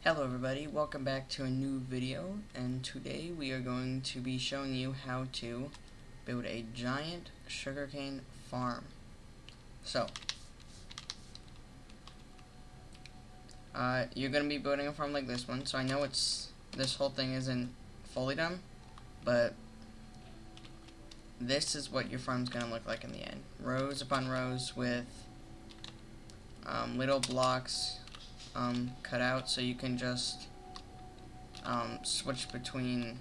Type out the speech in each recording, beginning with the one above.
Hello everybody, welcome back to a new video, and today we are going to be showing you how to build a giant sugarcane farm. So, you're going to be building a farm like this one, so I know this whole thing isn't fully done, but this is what your farm's going to look like in the end. Rows upon rows with little blocks cut out so you can just switch between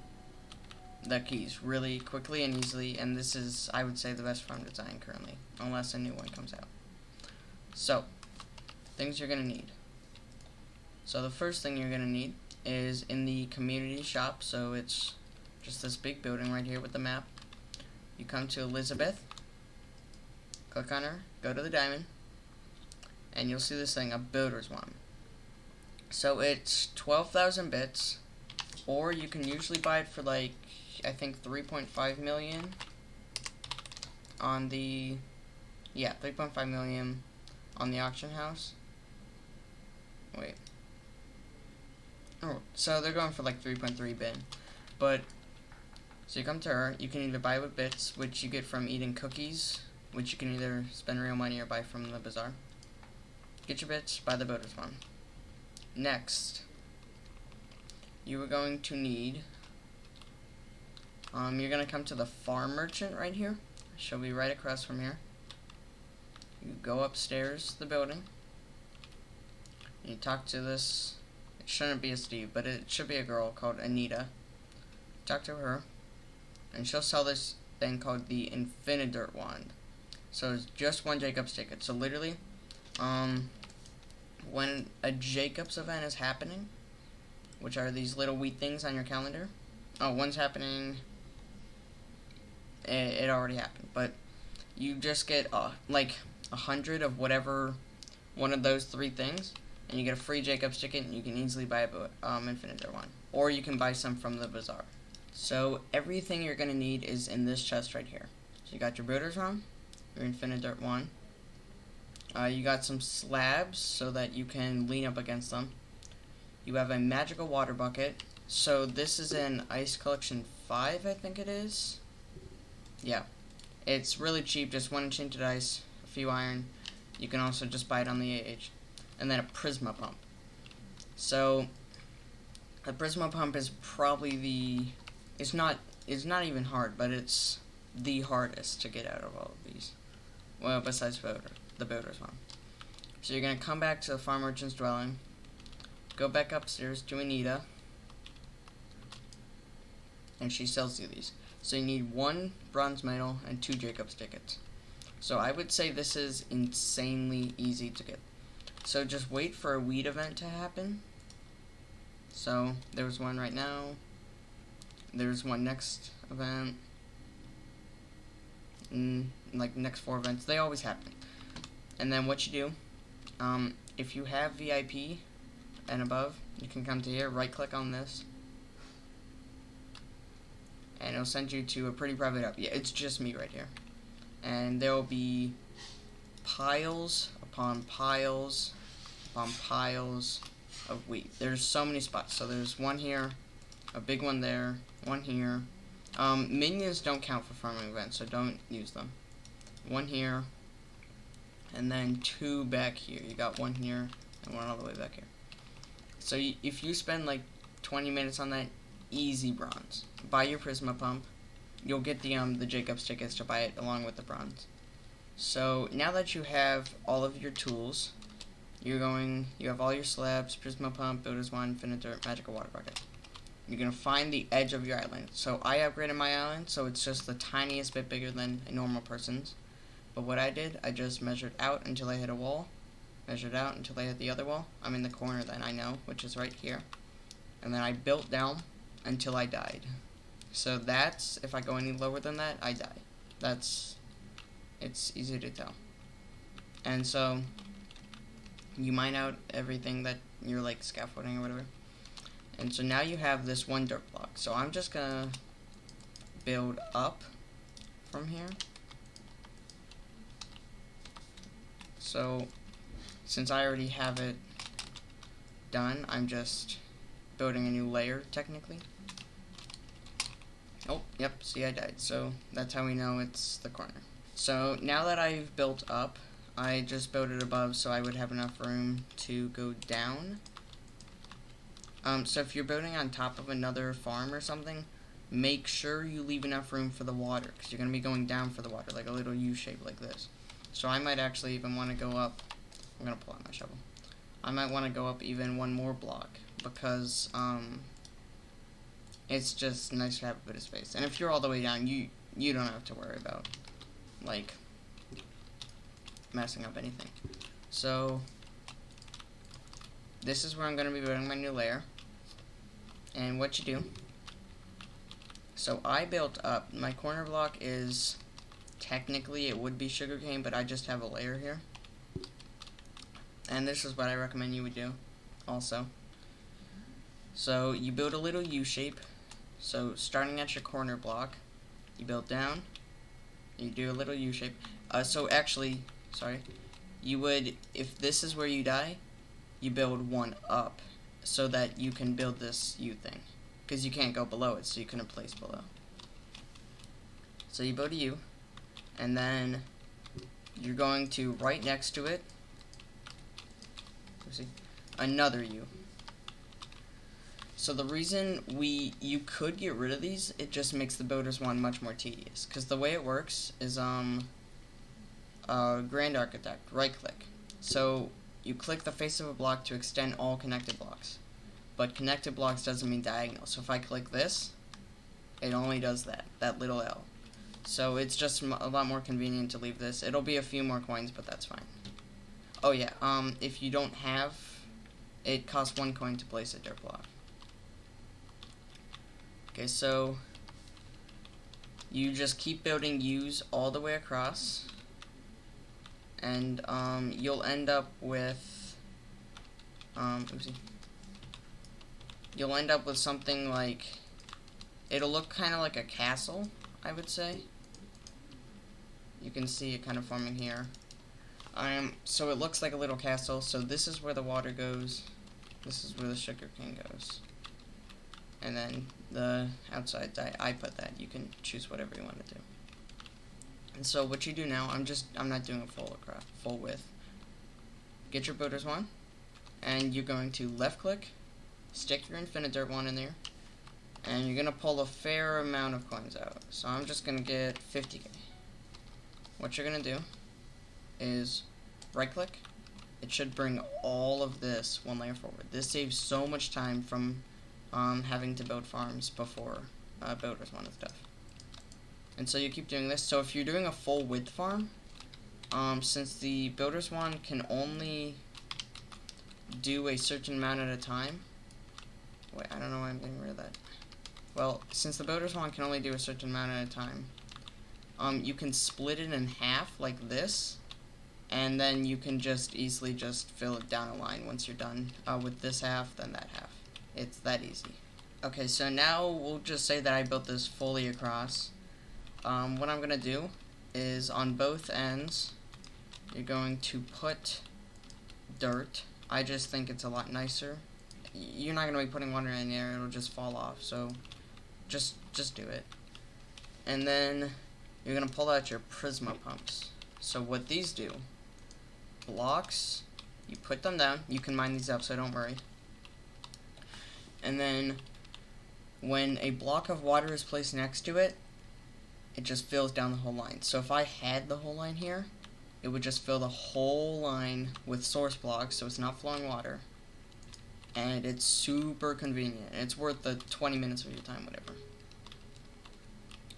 the keys really quickly and easily, and this is, I would say, the best farm design currently, unless a new one comes out. So, things you're going to need. So the first thing you're going to need is in the community shop, so it's just this big building right here with the map. You come to Elizabeth, click on her, go to the diamond, and you'll see this thing, a builder's wand. So it's 12,000 bits, or you can usually buy it for like, I think 3.5 million on the, 3.5 million on the auction house. Wait. Oh, so they're going for like 3.3 bin. But, so you come to her, you can either buy with bits, which you get from eating cookies, which you can either spend real money or buy from the bazaar. Get your bits, buy the builder's one. Next, you are going to need, you're going to come to the farm merchant right here. She'll be right across from here. You go upstairs the building. You talk to this, it shouldn't be a Steve, but it should be a girl called Anita. Talk to her, and she'll sell this thing called the Infinidirt wand. So it's just one Jacob's ticket. So literally, when a Jacob's event is happening, which are these little wheat things on your calendar. Oh, one's happening. It already happened, but you just get like 100 of whatever one of those three things, and you get a free Jacob's ticket, and you can easily buy a Infinidirt one, or you can buy some from the bazaar. So everything you're gonna need is in this chest right here. So you got your builder's wand, your Infinidirt one. You got some slabs so that you can lean up against them. You have a magical water bucket. So this is in Ice Collection 5, I think it is. Yeah. It's really cheap, just 1 enchanted ice, a few iron. You can also just buy it on the AH. And then a Prisma Pump. So, a Prisma Pump is probably it's not even hard, but it's the hardest to get out of all of these. Well, besides the builder's one. So you're going to come back to the farm merchant's dwelling, go back upstairs to Anita, and she sells you these. So you need 1 bronze medal and 2 Jacob's tickets. So I would say this is insanely easy to get. So just wait for a weed event to happen. So there's one right now. There's one next event. Like next 4 events, they always happen. And then what you do, if you have VIP and above, you can come to here, right click on this, and it'll send you to a pretty private app. Yeah, it's just me right here. And there will be piles upon piles upon piles of wheat. There's so many spots. So there's one here, a big one there, one here. Minions don't count for farming events, so don't use them. One here, and then 2 back here. You got 1 here and 1 all the way back here. So if you spend like 20 minutes on that, easy bronze. Buy your Prisma Pump. You'll get the Jacob's tickets to buy it along with the bronze. So now that you have all of your tools, you have all your slabs, Prisma Pump, Builder's Wand, Infinidirt, Magical Water Bucket. You're going to find the edge of your island. So I upgraded my island, so it's just the tiniest bit bigger than a normal person's. But what I did, I just measured out until I hit a wall, measured out until I hit the other wall. I'm in the corner that I know, which is right here. And then I built down until I died. So that's, if I go any lower than that, I die. It's easy to tell. And so, you mine out everything that you're like scaffolding or whatever. And so now you have this 1 dirt block. So I'm just gonna build up from here. So since I already have it done. I'm just building a new layer, technically. Oh, yep, see, I died. So that's how we know it's the corner. So now that I've built up, I just built it above so I would have enough room to go down. So if you're building on top of another farm or something, make sure you leave enough room for the water, because you're going to be going down for the water, like a little U shape like this. So I might actually even want to go up. I'm going to pull out my shovel. I might want to go up even one more block, because it's just nice to have a bit of space. And if you're all the way down, you don't have to worry about, like, messing up anything. So this is where I'm going to be building my new layer. And what you do, so I built up, my corner block is, technically it would be sugarcane, but I just have a layer here. And this is what I recommend you would do also. So you build a little U shape. So starting at your corner block, you build down, you do a little U shape. So actually, sorry, you would, if this is where you die, you build one up so that you can build this U thing, because you can't go below it, so you couldn't place below. So you build a U, and then you're going to, right next to it, another U. So the reason you could get rid of these, it just makes the builder's one much more tedious, because the way it works is Grand Architect, right click. So you click the face of a block to extend all connected blocks, but connected blocks doesn't mean diagonal. So if I click this, it only does that little L. So it's just a lot more convenient to leave this. It'll be a few more coins, but that's fine. Oh yeah, if you don't have, it costs 1 coin to place a dirt block. Okay, so you just keep building U's all the way across, and you'll end up with you'll end up with something like, it'll look kind of like a castle, I would say. You can see it kind of forming here. So it looks like a little castle. So this is where the water goes, this is where the sugarcane goes, and then the outside, I put that. You can choose whatever you want to do. And so what you do now, I'm not doing a full width. Get your builder's one, and you're going to left click, stick your infinite dirt one in there, and you're gonna pull a fair amount of coins out. So I'm just gonna get 50k. What you're gonna do is right click. It should bring all of this one layer forward. This saves so much time from having to build farms before builders one and stuff. And so you keep doing this. So if you're doing a full width farm, since the builder's one can only do a certain amount at a time. Wait, I don't know why I'm getting rid of that. Well, since the builder's one can only do a certain amount at a time, you can split it in half like this, and then you can just easily just fill it down a line once you're done with this half, then that half. It's that easy. Okay, so now we'll just say that I built this fully across. What I'm gonna do is on both ends, you're going to put dirt. I just think it's a lot nicer. You're not gonna be putting water in there; it'll just fall off. So, just do it. And then you're gonna pull out your Prisma pumps. So what these do, blocks, you put them down. You can mine these up, so don't worry. And then when a block of water is placed next to it, it just fills down the whole line. So if I had the whole line here, it would just fill the whole line with source blocks, so it's not flowing water. And it's super convenient. It's worth the 20 minutes of your time, whatever.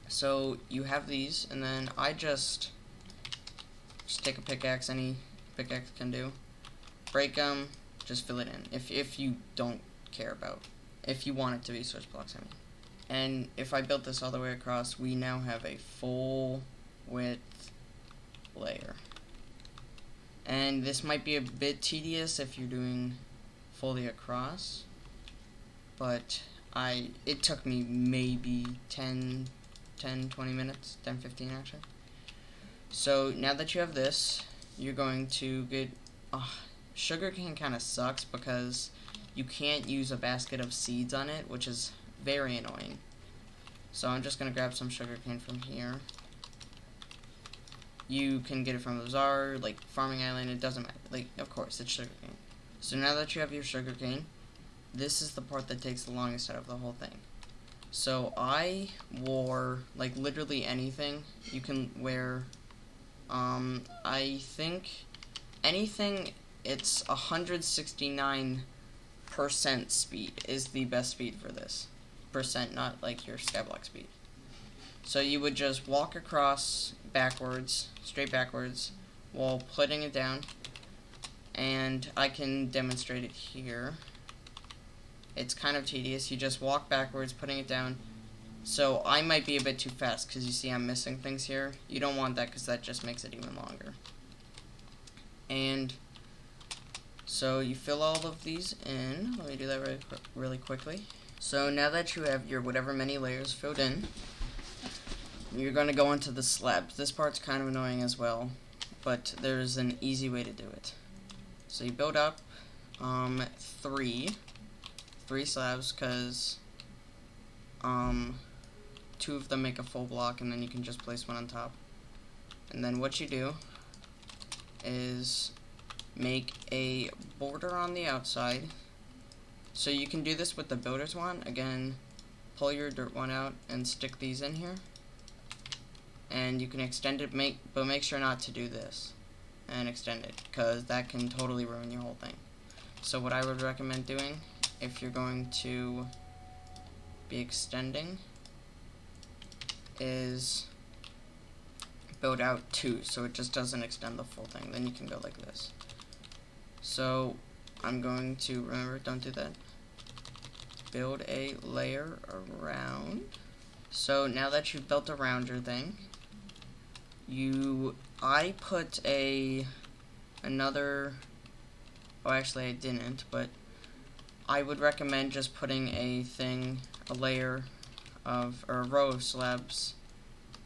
So you have these, and then I just take a pickaxe, any pickaxe can do. Break them, just fill it in. If you don't care about, if you want it to be source blocks, I mean. And if I built this all the way across, we now have a full width layer. And this might be a bit tedious if you're doing fully across, but it took me maybe 10, 20 minutes, 10, 15 actually. So now that you have this, you're going to get, sugarcane kind of sucks because you can't use a basket of seeds on it, which is very annoying. So I'm just gonna grab some sugarcane from here. You can get it from the Bazaar, like Farming Island, it doesn't matter. Like, of course, it's sugarcane. So now that you have your sugarcane, this is the part that takes the longest out of the whole thing. So I wore, like, literally anything. You can wear, I think anything, it's 169% speed is the best speed for this. Percent, not like your Skyblock speed. So you would just walk across backwards, straight backwards, while putting it down. And I can demonstrate it here. It's kind of tedious. You just walk backwards, putting it down. So I might be a bit too fast, because you see I'm missing things here. You don't want that, because that just makes it even longer. And so you fill all of these in. Let me do that really quickly. So now that you have your whatever many layers filled in, you're going to go into the slabs. This part's kind of annoying as well, but there's an easy way to do it. So you build up three slabs, because 2 of them make a full block, and then you can just place one on top. And then what you do is make a border on the outside. So you can do this with the builder's one. Again, pull your dirt one out and stick these in here. And you can extend it, but make sure not to do this and extend it, because that can totally ruin your whole thing. So what I would recommend doing, if you're going to be extending, is build out 2, so it just doesn't extend the full thing. Then you can go like this. So I'm going to, remember, don't do that. Build a layer around. So now that you've built around your thing, I put another, oh actually I didn't, but I would recommend just putting a layer of, or a row of slabs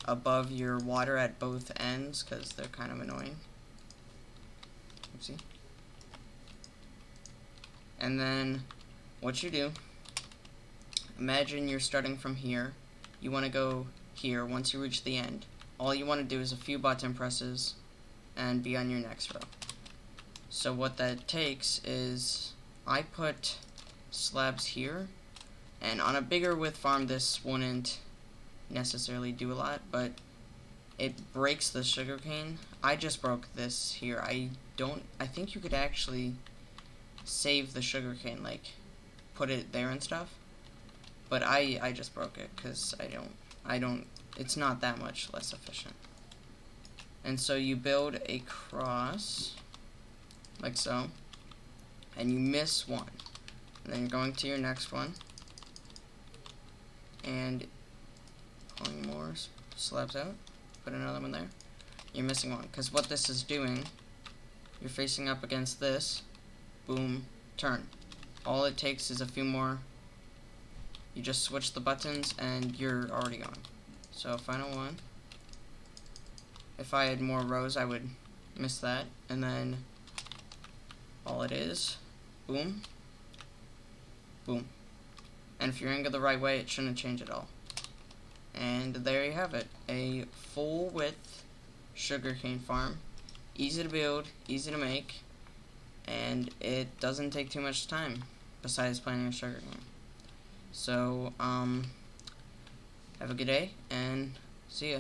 above your water at both ends, because they're kind of annoying. Oopsie. And then what you do, imagine you're starting from here. You want to go here. Once you reach the end, all you want to do is a few button presses and be on your next row. So what that takes is, I put slabs here, and on a bigger width farm this wouldn't necessarily do a lot, but it breaks the sugarcane. I just broke this here. I think you could actually save the sugarcane, like put it there and stuff, but I just broke it because it's not that much less efficient. And so you build a cross like so, and you miss one, and then you're going to your next one and pulling more slabs out, put another one there. You're missing one, because what this is doing, you're facing up against this, boom, turn. All it takes is a few more. You just switch the buttons and you're already gone. So final one. If I had more rows, I would miss that, and then all it is, boom, boom. And if you're aiming the right way, it shouldn't change at all. And there you have it, a full width sugarcane farm. Easy to build, easy to make, and it doesn't take too much time besides planting a sugarcane. So have a good day and see ya.